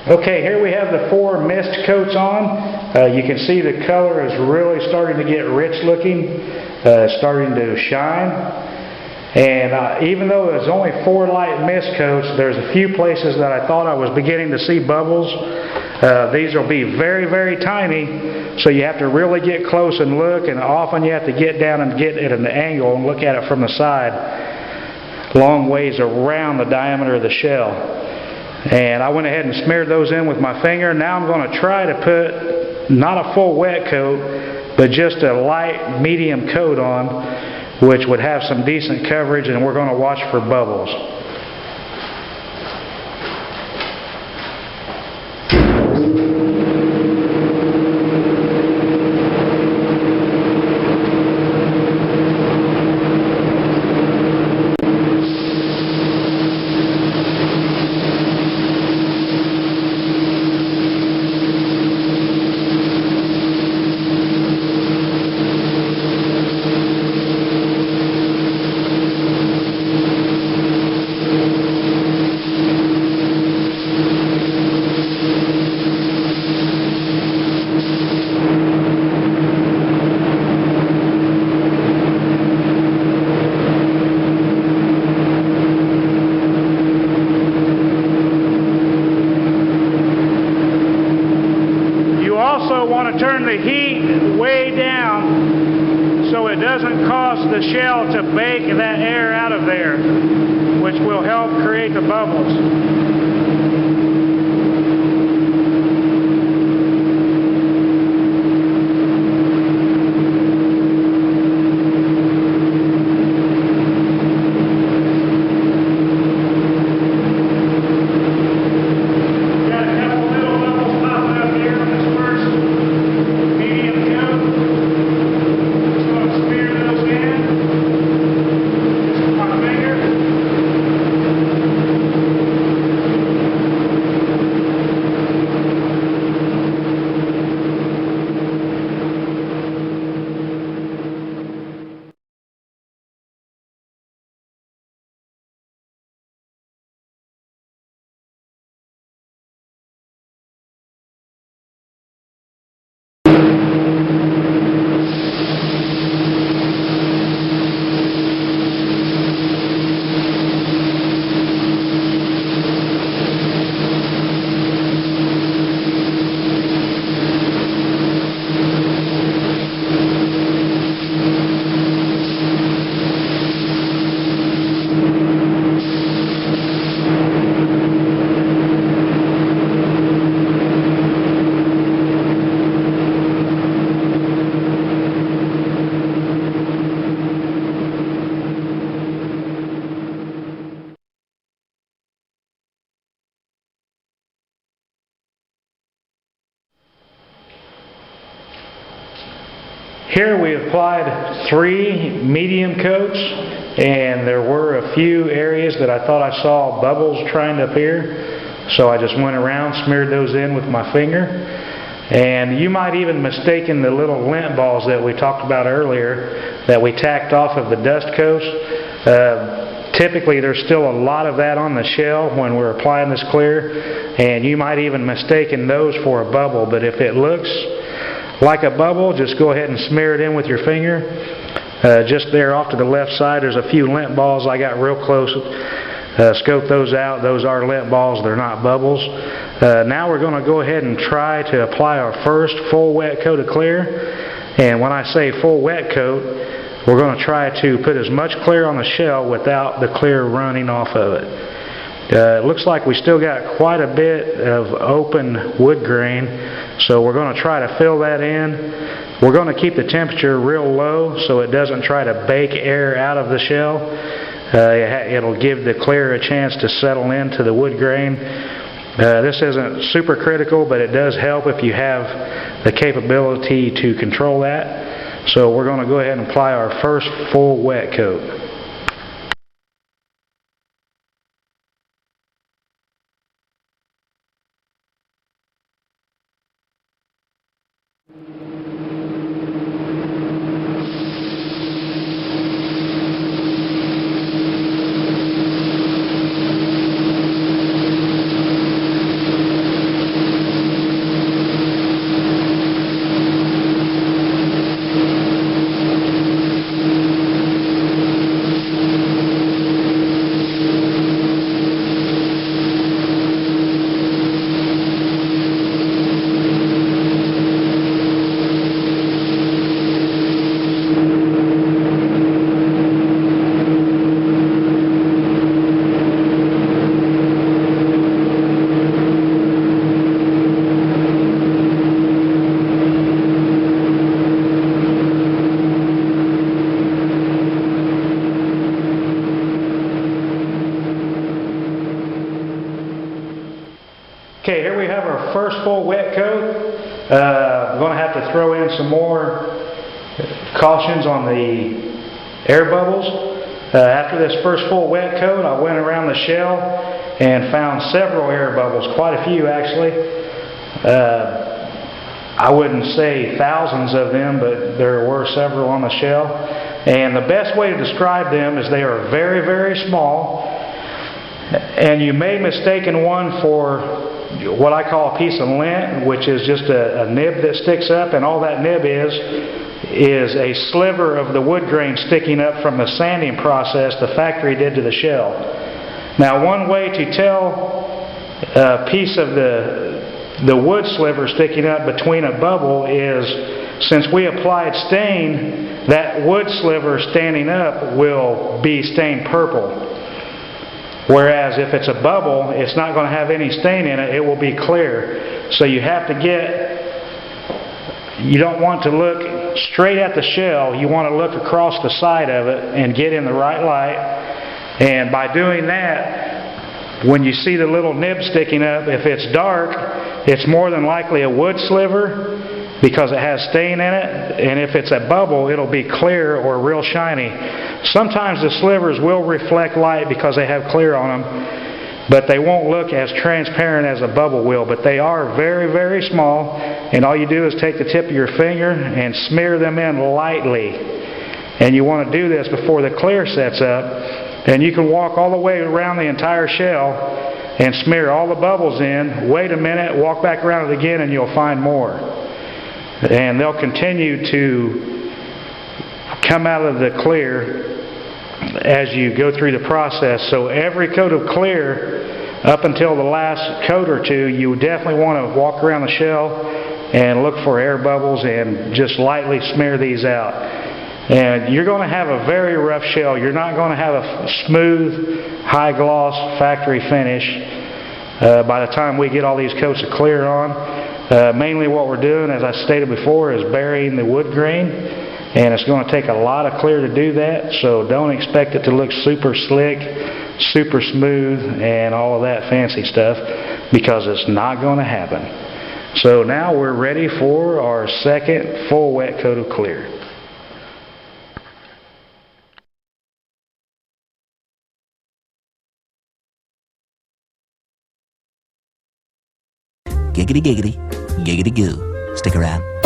Okay, here we have the 4 mist coats on. You can see the color is really starting to get rich looking, starting to shine. And even though there's only 4 light mist coats, there's a few places that I thought I was beginning to see bubbles. These will be very, very tiny, so you have to really get close and look, and often you have to get down and get at an angle and look at it from the side, long ways around the diameter of the shell. And I went ahead and smeared those in with my finger. Now I'm going to try to put not a full wet coat, but just a light medium coat on, which would have some decent coverage, and we're going to watch for bubbles. Want to turn the heat way down so it doesn't cause the shell to bake that air out of there, which will help create the bubbles. Here we applied 3 medium coats, and there were a few areas that I thought I saw bubbles trying to appear, so I just went around, smeared those in with my finger. And you might even mistaken the little lint balls that we talked about earlier that we tacked off of the dust coats. Typically there's still a lot of that on the shell when we're applying this clear, and you might even mistaken those for a bubble, but if it looks like a bubble, just go ahead and smear it in with your finger. Just there off to the left side, there's a few lint balls. I got real close, scoped those out. Those are lint balls, they're not bubbles. Now we're going to go ahead and try to apply our first full wet coat of clear. And when I say full wet coat, we're going to try to put as much clear on the shell without the clear running off of it. It looks like we still got quite a bit of open wood grain, so we're going to try to fill that in. We're going to keep the temperature real low so it doesn't try to bake air out of the shell. It'll give the clear a chance to settle into the wood grain. This isn't super critical, but it does help if you have the capability to control that. So we're going to go ahead and apply our first full wet coat. Okay, here we have our first full wet coat. I'm going to have to throw in some more cautions on the air bubbles. After this first full wet coat, I went around the shell and found several air bubbles, quite a few actually. I wouldn't say thousands of them, but there were several on the shell. And the best way to describe them is they are very, very small. And you may mistake one for what I call a piece of lint, which is just a nib that sticks up, and all that nib is a sliver of the wood grain sticking up from the sanding process the factory did to the shell. Now, one way to tell a piece of the wood sliver sticking up between a bubble is, since we applied stain, that wood sliver standing up will be stained purple. Whereas if it's a bubble, it's not going to have any stain in it, it will be clear. So you have to you don't want to look straight at the shell, you want to look across the side of it and get in the right light. And by doing that, when you see the little nib sticking up, if it's dark, it's more than likely a wood sliver because it has stain in it. And if it's a bubble, it'll be clear or real shiny. Sometimes the slivers will reflect light because they have clear on them, but they won't look as transparent as a bubble will. But they are very, very small, and all you do is take the tip of your finger and smear them in lightly. And you want to do this before the clear sets up. And you can walk all the way around the entire shell and smear all the bubbles in. Wait a minute, walk back around it again, and you'll find more. And they'll continue to come out of the clear as you go through the process. So every coat of clear up until the last coat or two, you definitely want to walk around the shell and look for air bubbles and just lightly smear these out. And you're going to have a very rough shell. You're not going to have a smooth, high gloss factory finish by the time we get all these coats of clear on. Mainly what we're doing, as I stated before, is burying the wood grain. And it's going to take a lot of clear to do that, so don't expect it to look super slick, super smooth, and all of that fancy stuff, because it's not going to happen. So now we're ready for our second full wet coat of clear. Giggity giggity, giggity goo. Stick around.